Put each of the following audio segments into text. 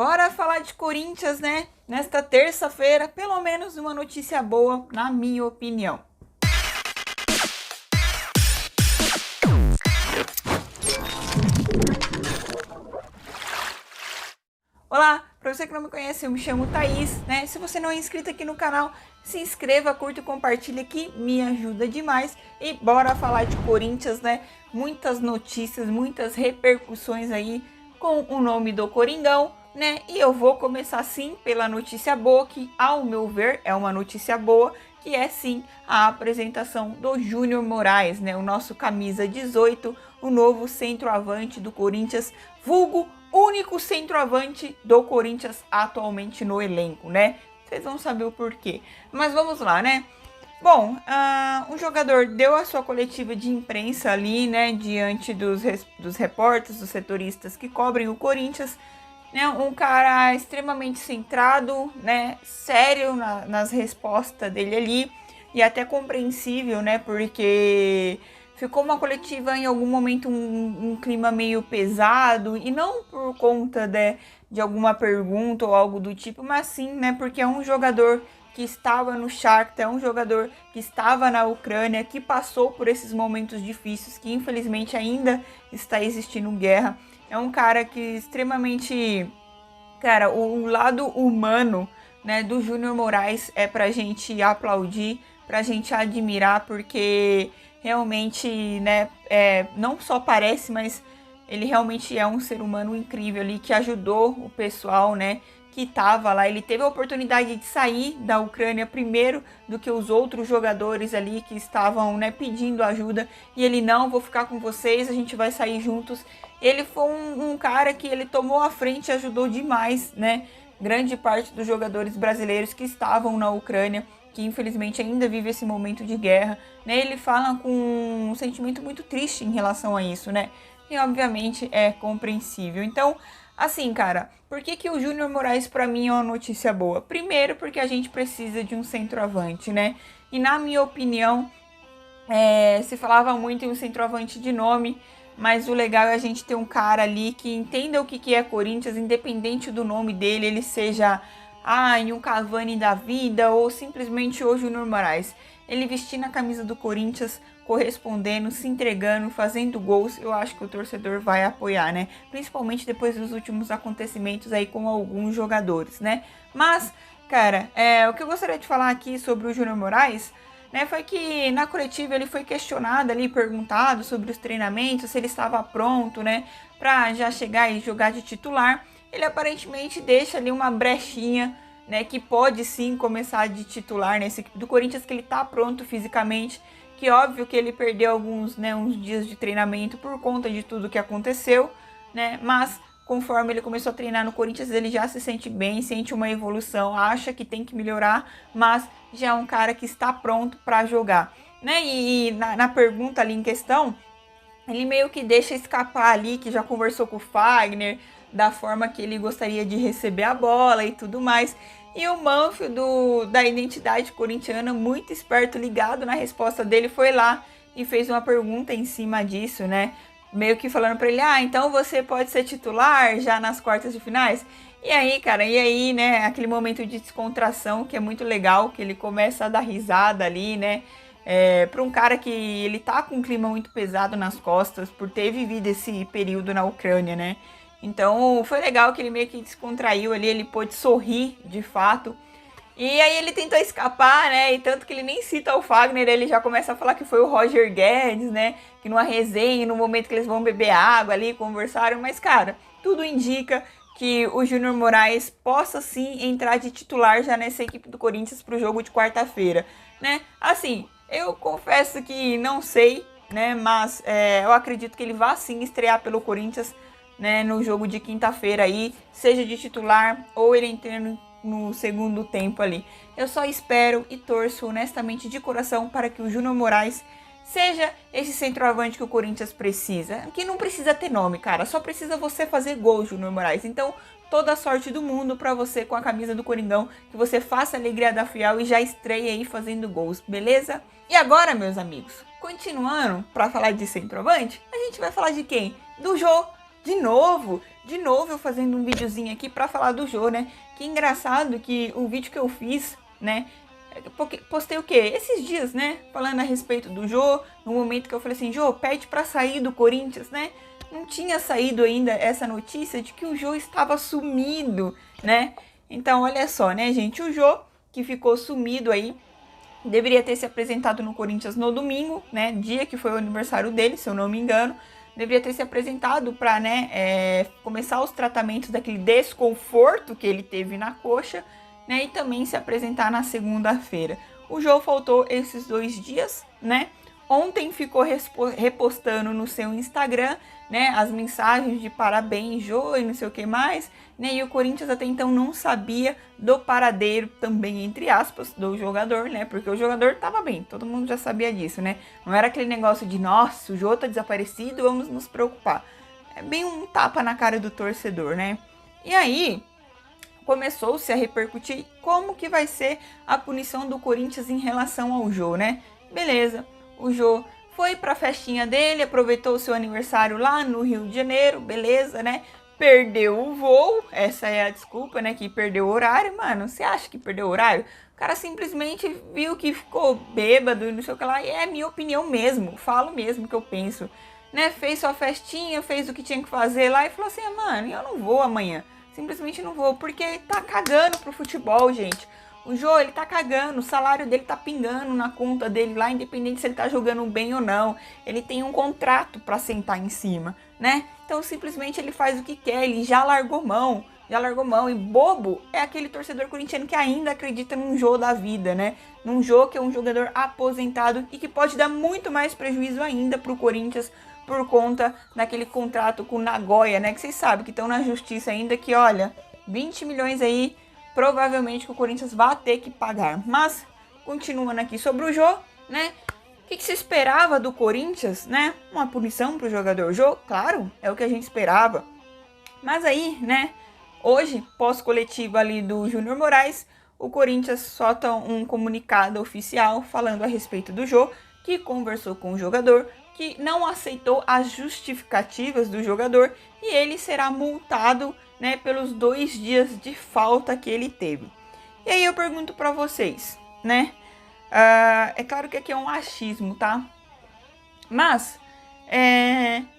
Bora falar de Corinthians, né? Nesta terça-feira, pelo menos uma notícia boa, na minha opinião. Olá, para você que não me conhece, eu me chamo Thaís, né? Se você não é inscrito aqui no canal, se inscreva, curta e compartilha que me ajuda demais. E bora falar de Corinthians, né? Muitas notícias, muitas repercussões aí com o nome do Coringão, né? E eu vou começar sim pela notícia boa, que ao meu ver é uma notícia boa, que é sim a apresentação do Júnior Moraes, né? O nosso camisa 18, o novo centroavante do Corinthians, vulgo único centroavante do Corinthians atualmente no elenco, né? Vocês vão saber o porquê. Mas vamos lá, né? Bom, o jogador deu a sua coletiva de imprensa ali, né? Diante dos repórteres, dos setoristas que cobrem o Corinthians, né? Um cara extremamente centrado, né? Sério nas respostas dele ali. E até compreensível, né? Porque ficou uma coletiva em algum momento um clima meio pesado, e não por conta de alguma pergunta ou algo do tipo, mas sim, né, porque é um jogador que estava no Shakhtar, é um jogador que estava na Ucrânia, que passou por esses momentos difíceis, que infelizmente ainda está existindo guerra. É um cara que extremamente, cara, o lado humano, né, do Júnior Moraes é pra gente aplaudir, pra gente admirar, porque realmente, né, não só parece, mas ele realmente é um ser humano incrível ali, que ajudou o pessoal, né, que tava lá. Ele teve a oportunidade de sair da Ucrânia primeiro do que os outros jogadores ali que estavam, né, pedindo ajuda, e ele: não, vou ficar com vocês, a gente vai sair juntos. Ele foi um cara que ele tomou a frente e ajudou demais, né, grande parte dos jogadores brasileiros que estavam na Ucrânia, que infelizmente ainda vive esse momento de guerra, né? Ele fala com um sentimento muito triste em relação a isso, né? E obviamente é compreensível. Então, assim, cara, por que o Júnior Moraes pra mim é uma notícia boa? Primeiro, porque a gente precisa de um centroavante, né? E na minha opinião, se falava muito em um centroavante de nome, mas o legal é a gente ter um cara ali que entenda o que é Corinthians, independente do nome dele, ele seja em um Cavani da vida ou simplesmente o Júnior Moraes. Ele vestindo a camisa do Corinthians, correspondendo, se entregando, fazendo gols, eu acho que o torcedor vai apoiar, né? Principalmente depois dos últimos acontecimentos aí com alguns jogadores, né? Mas, cara, o que eu gostaria de falar aqui sobre o Júnior Moraes, né, foi que na coletiva ele foi questionado ali, perguntado sobre os treinamentos, se ele estava pronto, né, para já chegar e jogar de titular. Ele aparentemente deixa ali uma brechinha, né, que pode sim começar de titular nessa equipe do Corinthians, que ele tá pronto fisicamente, que óbvio que ele perdeu uns dias de treinamento por conta de tudo que aconteceu, né, mas conforme ele começou a treinar no Corinthians, ele já se sente bem, sente uma evolução, acha que tem que melhorar, mas já é um cara que está pronto para jogar, né? E na pergunta ali em questão, ele meio que deixa escapar ali que já conversou com o Fagner, da forma que ele gostaria de receber a bola e tudo mais. E o Manfio da identidade corintiana, muito esperto, ligado na resposta dele, foi lá e fez uma pergunta em cima disso, né? Meio que falando pra ele: então você pode ser titular já nas quartas de finais? E aí, cara, né, aquele momento de descontração que é muito legal, que ele começa a dar risada ali, né? Para um cara que ele tá com um clima muito pesado nas costas por ter vivido esse período na Ucrânia, né? Então foi legal que ele meio que descontraiu ali, ele pôde sorrir de fato. E aí ele tentou escapar, né? E tanto que ele nem cita o Fagner, ele já começa a falar que foi o Roger Guedes, né? Que numa resenha, no momento que eles vão beber água ali, conversaram. Mas, cara, tudo indica que o Júnior Moraes possa sim entrar de titular já nessa equipe do Corinthians pro jogo de quarta-feira, né? Assim, eu confesso que não sei, né? Mas eu acredito que ele vá sim estrear pelo Corinthians, né, no jogo de quinta-feira aí, seja de titular ou ele entrando no segundo tempo ali. Eu só espero e torço honestamente de coração para que o Júnior Moraes seja esse centroavante que o Corinthians precisa. Que não precisa ter nome, cara, só precisa você fazer gol, Júnior Moraes. Então, toda a sorte do mundo para você com a camisa do Coringão, que você faça a alegria da Fiel e já estreie aí fazendo gols, beleza? E agora, meus amigos, continuando para falar de centroavante, a gente vai falar de quem? Do Jô. De novo, De novo eu fazendo um videozinho aqui pra falar do Jô, né? Que engraçado que o vídeo que eu fiz, né? Postei o quê? Esses dias, né? Falando a respeito do Jô, no momento que eu falei assim, Jô, pede pra sair do Corinthians, né? Não tinha saído ainda essa notícia de que o Jô estava sumido, né? Então, olha só, né, gente? O Jô, que ficou sumido aí, deveria ter se apresentado no Corinthians no domingo, né? Dia que foi o aniversário dele, se eu não me engano. Deveria ter se apresentado para, né, começar os tratamentos daquele desconforto que ele teve na coxa, né? E também se apresentar na segunda-feira. O Jô faltou esses 2 dias, né? Ontem ficou repostando no seu Instagram, né, as mensagens de parabéns, Jô, e não sei o que mais, né, e o Corinthians até então não sabia do paradeiro também, entre aspas, do jogador, né, porque o jogador tava bem, todo mundo já sabia disso, né, não era aquele negócio de, nossa, o Jô tá desaparecido, vamos nos preocupar. É bem um tapa na cara do torcedor, né, e aí começou-se a repercutir como que vai ser a punição do Corinthians em relação ao Jô, né, beleza. O Jô foi pra festinha dele, aproveitou o seu aniversário lá no Rio de Janeiro, beleza, né? Perdeu o voo, essa é a desculpa, né? Que perdeu o horário. Mano, você acha que perdeu o horário? O cara simplesmente viu que ficou bêbado e não sei o que lá. E é minha opinião mesmo, falo mesmo que eu penso. Né? Fez sua festinha, fez o que tinha que fazer lá e falou assim, mano, eu não vou amanhã. Simplesmente não vou, porque tá cagando pro futebol, gente. O Jô, ele tá cagando, o salário dele tá pingando na conta dele lá, independente se ele tá jogando bem ou não. Ele tem um contrato pra sentar em cima, né? Então, simplesmente ele faz o que quer, ele já largou mão. E bobo é aquele torcedor corintiano que ainda acredita num Jô da vida, né? Num Jô que é um jogador aposentado e que pode dar muito mais prejuízo ainda pro Corinthians por conta daquele contrato com o Nagoya, né? Que vocês sabem que estão na justiça ainda, que olha, 20 milhões aí provavelmente que o Corinthians vai ter que pagar. Mas, continuando aqui sobre o Jô, né? O que se esperava do Corinthians, né? Uma punição para o jogador Jô? Claro, é o que a gente esperava. Mas aí, né? Hoje, pós-coletiva ali do Júnior Moraes, o Corinthians solta um comunicado oficial falando a respeito do Jô, que conversou com o jogador, que não aceitou as justificativas do jogador e ele será multado, né, pelos 2 dias de falta que ele teve. E aí eu pergunto para vocês, né? É claro que aqui é um achismo, tá? Mas,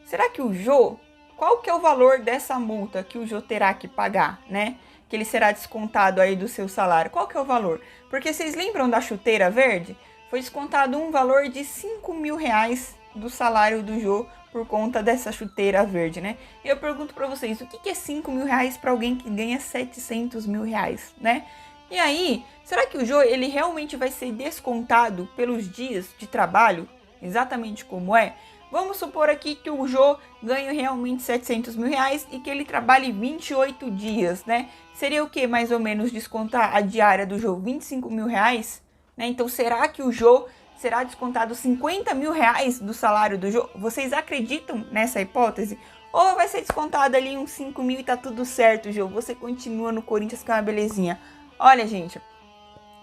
será que o Jô, qual que é o valor dessa multa que o Jô terá que pagar, né? Que ele será descontado aí do seu salário. Qual que é o valor? Porque vocês lembram da chuteira verde? Foi descontado um valor de 5 mil reais do salário do Jô por conta dessa chuteira verde, né? E eu pergunto pra vocês, o que é 5 mil reais pra alguém que ganha 700 mil reais, né? E aí, será que o Jô, ele realmente vai ser descontado pelos dias de trabalho, exatamente como é? Vamos supor aqui que o Jô ganhe realmente 700 mil reais e que ele trabalhe 28 dias, né? Seria o que, mais ou menos, descontar a diária do Jô? 25 mil reais? Né? Então, será que o Jô será descontado 50 mil reais do salário do Jô? Vocês acreditam nessa hipótese? Ou vai ser descontado ali uns 5 mil e tá tudo certo, Jô? Você continua no Corinthians com uma belezinha. Olha, gente,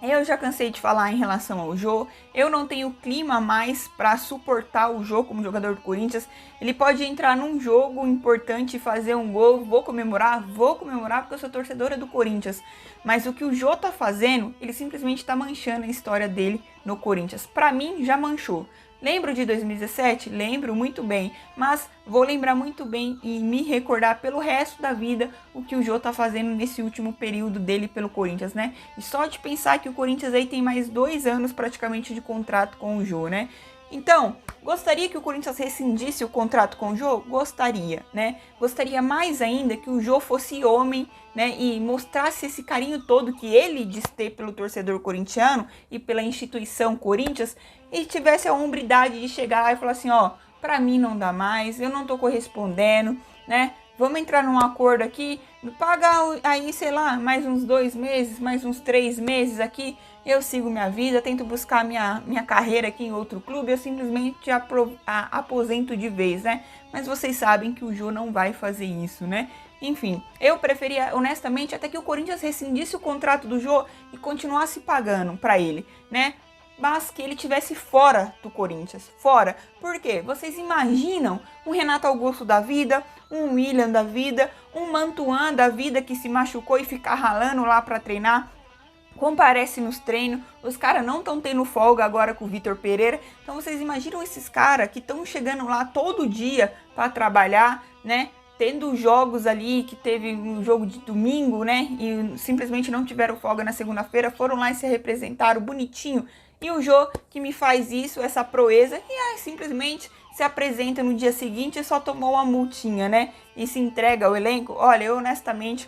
eu já cansei de falar em relação ao Jô. Eu não tenho clima mais para suportar o Jô como jogador do Corinthians. Ele pode entrar num jogo importante e fazer um gol. Vou comemorar porque eu sou torcedora do Corinthians. Mas o que o Jô tá fazendo, ele simplesmente tá manchando a história dele no Corinthians. Para mim, já manchou. Lembro de 2017? Lembro muito bem, mas vou lembrar muito bem e me recordar pelo resto da vida o que o Jô tá fazendo nesse último período dele pelo Corinthians, né? E só de pensar que o Corinthians aí tem mais 2 anos praticamente de contrato com o Jô, né? Então, gostaria que o Corinthians rescindisse o contrato com o Jô? Gostaria, né? Gostaria mais ainda que o Jô fosse homem, né? E mostrasse esse carinho todo que ele diz ter pelo torcedor corintiano e pela instituição Corinthians e tivesse a hombridade de chegar e falar assim, ó, pra mim não dá mais, eu não tô correspondendo, né? Vamos entrar num acordo aqui, pagar aí, sei lá, mais uns 2 meses, mais uns 3 meses aqui, eu sigo minha vida, tento buscar minha carreira aqui em outro clube, eu simplesmente aposento de vez, né? Mas vocês sabem que o Jô não vai fazer isso, né? Enfim, eu preferia, honestamente, até que o Corinthians rescindisse o contrato do Jô e continuasse pagando pra ele, né? mas que ele tivesse fora do Corinthians, fora. Por quê? Vocês imaginam um Renato Augusto da vida, um William da vida, um Mantuan da vida que se machucou e fica ralando lá para treinar? Comparece nos treinos, os caras não estão tendo folga agora com o Vitor Pereira, então vocês imaginam esses caras que estão chegando lá todo dia para trabalhar, né? Tendo jogos ali, que teve um jogo de domingo, né? E simplesmente não tiveram folga na segunda-feira, foram lá e se representaram bonitinho. E o Jô que me faz isso, essa proeza, e aí simplesmente se apresenta no dia seguinte e só tomou uma multinha, né? E se entrega ao elenco. Olha, eu honestamente,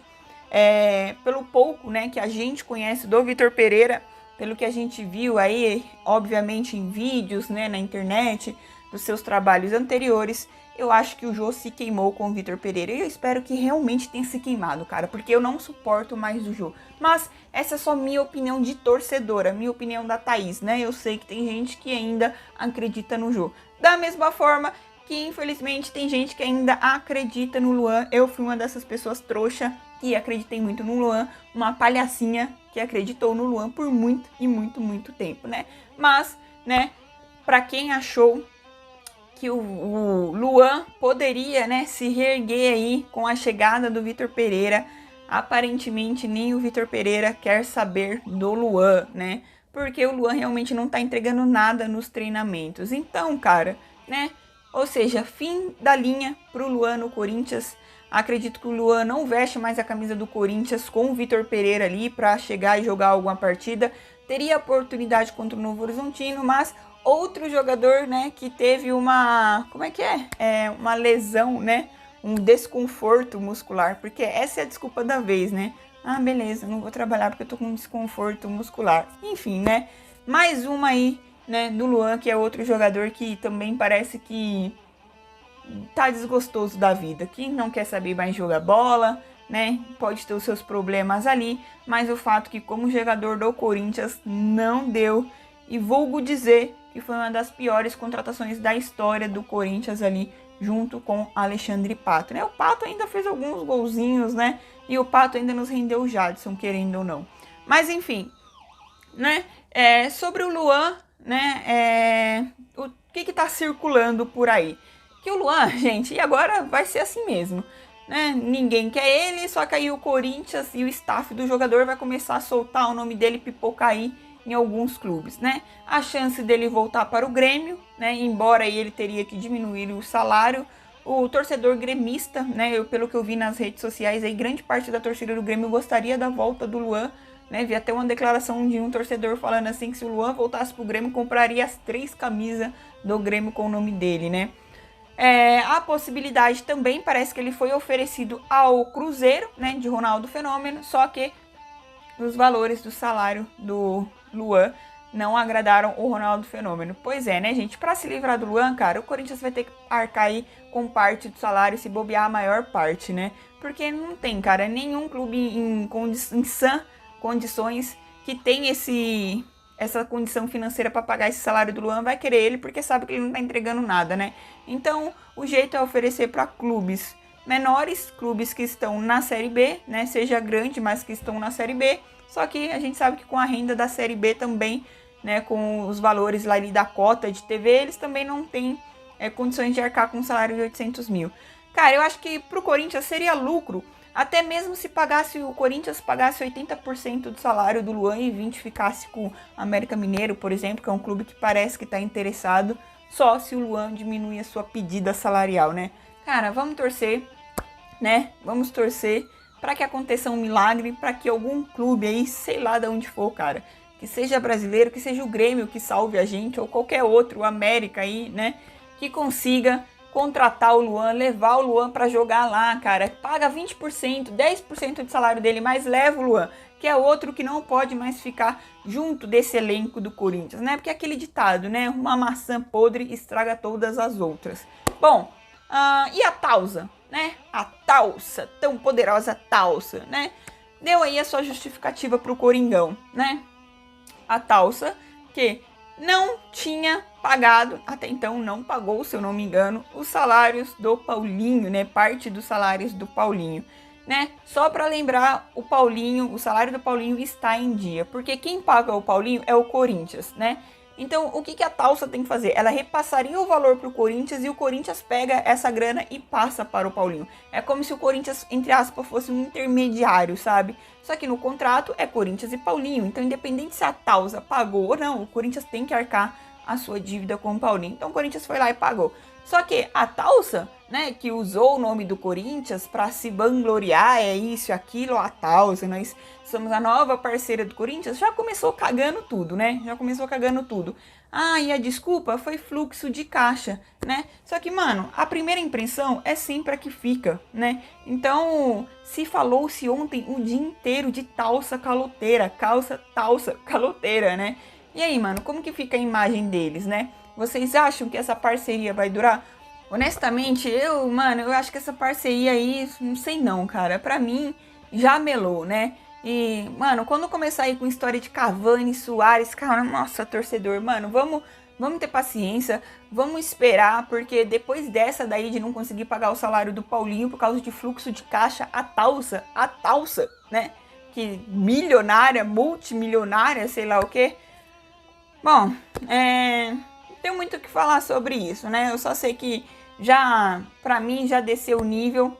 pelo pouco, né, que a gente conhece do Vitor Pereira, pelo que a gente viu aí, obviamente em vídeos, né, na internet, dos seus trabalhos anteriores, eu acho que o Jô se queimou com o Vitor Pereira. E eu espero que realmente tenha se queimado, cara, porque eu não suporto mais o Jô. Mas essa é só minha opinião de torcedora, minha opinião da Thaís, né? Eu sei que tem gente que ainda acredita no Jô. Da mesma forma que, infelizmente, tem gente que ainda acredita no Luan. Eu fui uma dessas pessoas trouxa que acreditei muito no Luan, uma palhacinha que acreditou no Luan por muito e muito tempo, né? Mas, né, pra quem achou que o Luan poderia, né, se reerguer aí com a chegada do Vitor Pereira, aparentemente nem o Vitor Pereira quer saber do Luan, né? Porque o Luan realmente não tá entregando nada nos treinamentos. Então, cara, né? Ou seja, fim da linha pro Luan no Corinthians. Acredito que o Luan não veste mais a camisa do Corinthians com o Vitor Pereira ali para chegar e jogar alguma partida. Teria oportunidade contra o Novo Horizontino, mas outro jogador, né, que teve uma, uma lesão, né, um desconforto muscular, porque essa é a desculpa da vez, né? Ah, beleza, não vou trabalhar porque eu tô com um desconforto muscular. Enfim, né? Mais uma aí, né, do Luan, que é outro jogador que também parece que tá desgostoso da vida, que não quer saber mais jogar bola, né? Pode ter os seus problemas ali, mas o fato que como jogador do Corinthians não deu, e vulgo dizer que foi uma das piores contratações da história do Corinthians ali, junto com Alexandre Pato, né? O Pato ainda fez alguns golzinhos, né? E o Pato ainda nos rendeu o Jadson, querendo ou não. Mas enfim, né? Sobre o Luan, né? O que tá circulando por aí? Que o Luan, gente, e agora vai ser assim mesmo, né? Ninguém quer ele, só que aí o Corinthians e o staff do jogador vai começar a soltar o nome dele, pipocar aí em alguns clubes, né? A chance dele voltar para o Grêmio, né? Embora ele teria que diminuir o salário, o torcedor gremista, né? Pelo que eu vi nas redes sociais, aí grande parte da torcida do Grêmio gostaria da volta do Luan, né? Vi até uma declaração de um torcedor falando assim que se o Luan voltasse para o Grêmio, compraria as 3 camisas do Grêmio com o nome dele, né? A possibilidade também, parece que ele foi oferecido ao Cruzeiro, né, de Ronaldo Fenômeno, só que os valores do salário do Luan não agradaram o Ronaldo Fenômeno. Pois é, né, gente? Para se livrar do Luan, cara, o Corinthians vai ter que arcar aí com parte do salário, se bobear a maior parte, né? Porque não tem, cara, nenhum clube em sã condições que tem essa condição financeira para pagar esse salário do Luan vai querer ele, porque sabe que ele não tá entregando nada, né? Então, o jeito é oferecer para clubes menores, clubes que estão na Série B, né? Seja grande, mas que estão na Série B. Só que a gente sabe que com a renda da Série B também, né? Com os valores lá ali da cota de TV, eles também não têm condições de arcar com um salário de 800 mil. Cara, eu acho que pro Corinthians seria lucro, até mesmo se o Corinthians pagasse 80% do salário do Luan e 20% ficasse com o América Mineiro, por exemplo, que é um clube que parece que está interessado, só se o Luan diminuir a sua pedida salarial, né? Cara, vamos torcer, né? Vamos torcer para que aconteça um milagre, para que algum clube aí, sei lá de onde for, cara, que seja brasileiro, que seja o Grêmio que salve a gente, ou qualquer outro, o América aí, né? Que consiga contratar o Luan, levar o Luan para jogar lá, cara. Paga 20%, 10% de salário dele, mas leva o Luan, que é outro que não pode mais ficar junto desse elenco do Corinthians, né? Porque é aquele ditado, né? Uma maçã podre estraga todas as outras. Bom, e a Tausa, né? A Talça, tão poderosa Talça, né? Deu aí a sua justificativa pro Coringão, né? A Talça, que não tinha pagado, até então não pagou, se eu não me engano, os salários do Paulinho, né? Parte dos salários do Paulinho, né? Só para lembrar, o salário do Paulinho está em dia, porque quem paga o Paulinho é o Corinthians, né? Então, o que a Taulsa tem que fazer? Ela repassaria o valor para o Corinthians e o Corinthians pega essa grana e passa para o Paulinho. É como se o Corinthians, entre aspas, fosse um intermediário, sabe? Só que no contrato é Corinthians e Paulinho. Então, independente se a Taulsa pagou ou não, o Corinthians tem que arcar a sua dívida com o Paulinho. Então, o Corinthians foi lá e pagou. Só que a Taulsa, né, que usou o nome do Corinthians para se vangloriar, é isso, aquilo, a Taulsa, nós somos a nova parceira do Corinthians, já começou cagando tudo, né? Já começou cagando tudo. Ah, e a desculpa foi fluxo de caixa, né? Só que, mano, a primeira impressão é sempre a que fica, né? Então, se falou-se ontem o dia inteiro de Taulsa caloteira, Taulsa caloteira, né? E aí, mano, como que fica a imagem deles, né? Vocês acham que essa parceria vai durar? Honestamente, eu acho que essa parceria aí, não sei não, cara. Pra mim, já melou, né? E, mano, quando começar aí com história de Cavani, Suárez, cara, nossa, torcedor, mano, vamos ter paciência, vamos esperar, porque depois dessa daí de não conseguir pagar o salário do Paulinho por causa de fluxo de caixa, a Taulsa, né? Que milionária, multimilionária, sei lá o quê. Bom, não tenho muito o que falar sobre isso, né? Eu só sei que já, pra mim, já desceu o nível,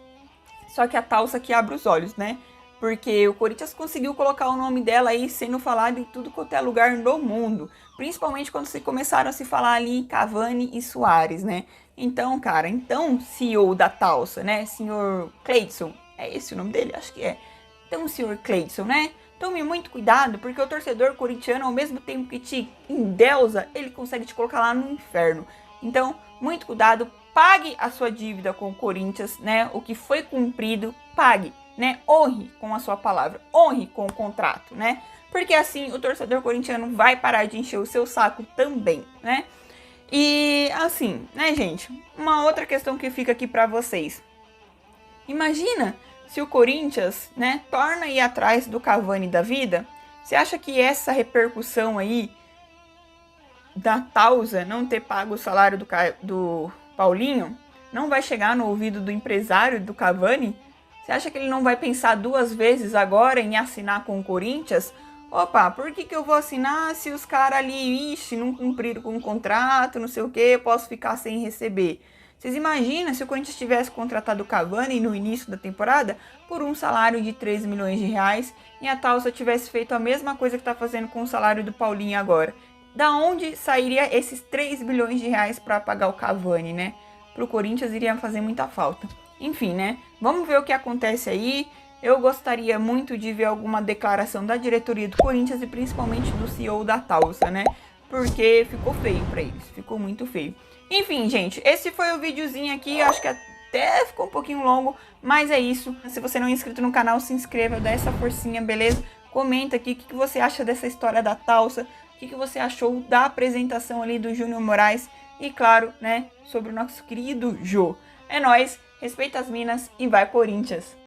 só que a Taulsa que abre os olhos, né? Porque o Corinthians conseguiu colocar o nome dela aí sendo falado em tudo quanto é lugar do mundo. Principalmente quando se começaram a se falar ali em Cavani e Suárez, né? Então, cara, CEO da Taulsa, né? Senhor Cleidson, é esse o nome dele? Acho que é. Então, senhor Cleidson, né? Tome muito cuidado, porque o torcedor corintiano, ao mesmo tempo que te endeusa, ele consegue te colocar lá no inferno. Então, muito cuidado, pague a sua dívida com o Corinthians, né? O que foi cumprido, pague, né? Honre com a sua palavra, honre com o contrato, né? Porque assim o torcedor corintiano vai parar de encher o seu saco também, né? E assim, né, gente? Uma outra questão que fica aqui pra vocês. Imagina se o Corinthians, né, torna ir atrás do Cavani da vida. Você acha que essa repercussão aí da Taulsa não ter pago o salário do Paulinho não vai chegar no ouvido do empresário do Cavani? Você acha que ele não vai pensar duas vezes agora em assinar com o Corinthians? Opa, por que eu vou assinar se os caras ali, não cumpriram com o contrato, não sei o que, eu posso ficar sem receber? Vocês imaginam se o Corinthians tivesse contratado o Cavani no início da temporada por um salário de 3 milhões de reais e a Taulsa tivesse feito a mesma coisa que está fazendo com o salário do Paulinho agora? Da onde sairia esses 3 bilhões de reais para pagar o Cavani, né? Para o Corinthians iria fazer muita falta. Enfim, né? Vamos ver o que acontece aí. Eu gostaria muito de ver alguma declaração da diretoria do Corinthians e principalmente do CEO da Taulsa, né? Porque ficou feio para eles, ficou muito feio. Enfim, gente, esse foi o videozinho aqui, acho que até ficou um pouquinho longo, mas é isso. Se você não é inscrito no canal, se inscreva, dá essa forcinha, beleza? Comenta aqui o que você acha dessa história da Taulsa, o que você achou da apresentação ali do Júnior Moraes e, claro, né, sobre o nosso querido Jô. É nóis, respeita as minas e vai Corinthians!